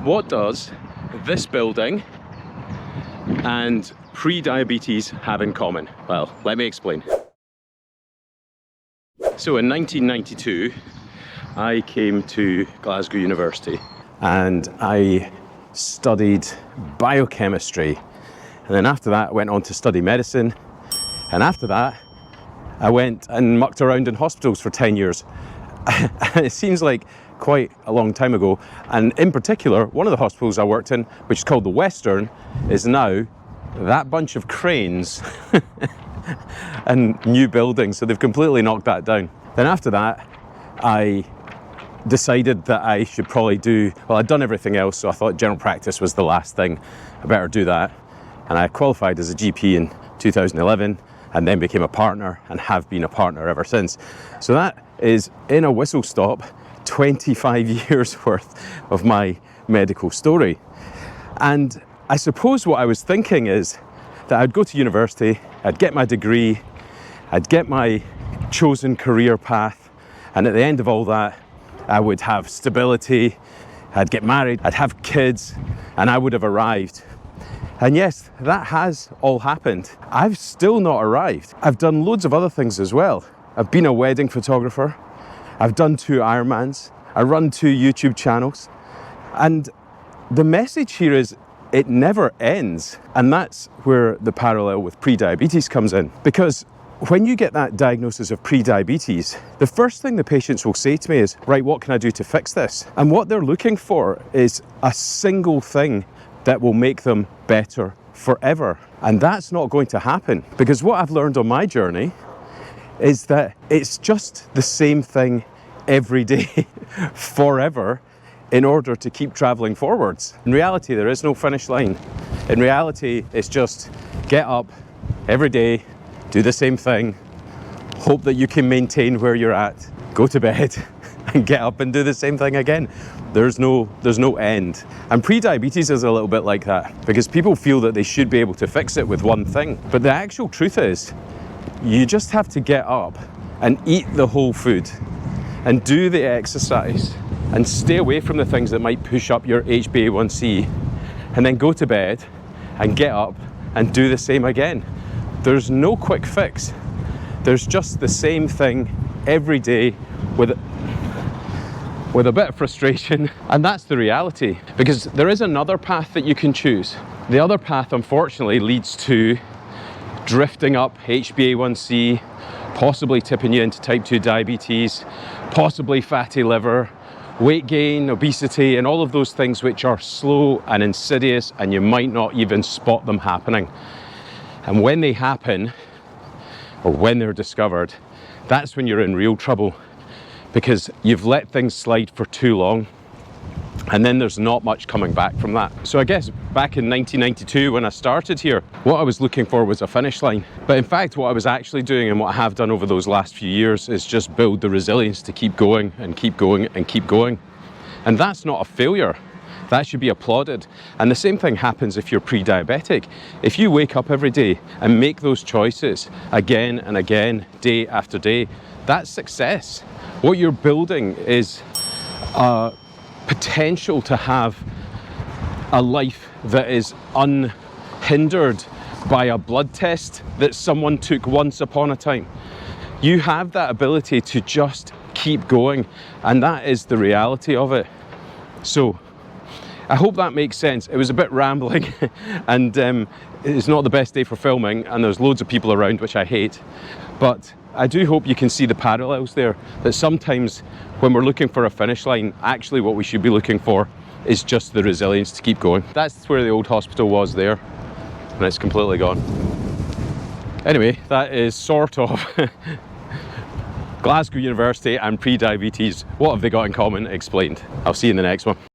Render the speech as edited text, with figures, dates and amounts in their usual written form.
What does this building and pre-diabetes have in common? Well, let me explain. So in 1992, I came to Glasgow University and I studied biochemistry. And then after that, I went on to study medicine. And after that, I went and mucked around in hospitals for 10 years. And it seems like quite a long time ago. And in particular, one of the hospitals I worked in, which is called the Western, is now that bunch of cranes and new buildings. So they've completely knocked that down. Then after that, I decided that I should probably do, well, I'd done everything else, so I thought general practice was the last thing. I better do that. And I qualified as a GP in 2011 and then became a partner and have been a partner ever since. So that is, in a whistle stop, 25 years worth of my medical story. And I suppose what I was thinking is that I'd go to university, I'd get my degree, I'd get my chosen career path, and at the end of all that, I would have stability, I'd get married, I'd have kids, and I would have arrived. And yes, that has all happened. I've still not arrived. I've done loads of other things as well. I've been a wedding photographer, I've done 2 Ironmans, I run 2 YouTube channels, and the message here is it never ends. And that's where the parallel with pre-diabetes comes in. Because when you get that diagnosis of pre-diabetes, the first thing the patients will say to me is, right, what can I do to fix this? And what they're looking for is a single thing that will make them better forever. And that's not going to happen, because what I've learned on my journey is that it's just the same thing every day forever in order to keep traveling forwards. In reality, there is no finish line. In reality, it's just get up every day, do the same thing, hope that you can maintain where you're at, go to bed and get up and do the same thing again. There's no end. And pre-diabetes is a little bit like that, because people feel that they should be able to fix it with one thing. But the actual truth is, you just have to get up and eat the whole food and do the exercise and stay away from the things that might push up your HbA1c, and then go to bed and get up and do the same again. There's no quick fix. There's just the same thing every day with a bit of frustration, and that's the reality. Because there is another path that you can choose. The other path, unfortunately, leads to drifting up HbA1c, possibly tipping you into type 2 diabetes, possibly fatty liver, weight gain, obesity, and all of those things which are slow and insidious, and you might not even spot them happening. And when they happen, or when they're discovered, that's when you're in real trouble, because you've let things slide for too long, and then there's not much coming back from that. So I guess back in 1992 when I started here, what I was looking for was a finish line. But in fact, what I was actually doing, and what I have done over those last few years, is just build the resilience to keep going and keep going and keep going. And that's not a failure. That should be applauded. And the same thing happens if you're pre-diabetic. If you wake up every day and make those choices again and again, day after day, that's success. What you're building is a potential to have a life that is unhindered by a blood test that someone took once upon a time. You have that ability to just keep going, and that is the reality of it. So I hope that makes sense. It was a bit rambling and it's not the best day for filming, and there's loads of people around, which I hate, but I do hope you can see the parallels there, that sometimes when we're looking for a finish line, actually what we should be looking for is just the resilience to keep going. That's where the old hospital was there, and it's completely gone. Anyway, that is sort of Glasgow University and pre-diabetes. What have they got in common? Explained. I'll see you in the next one.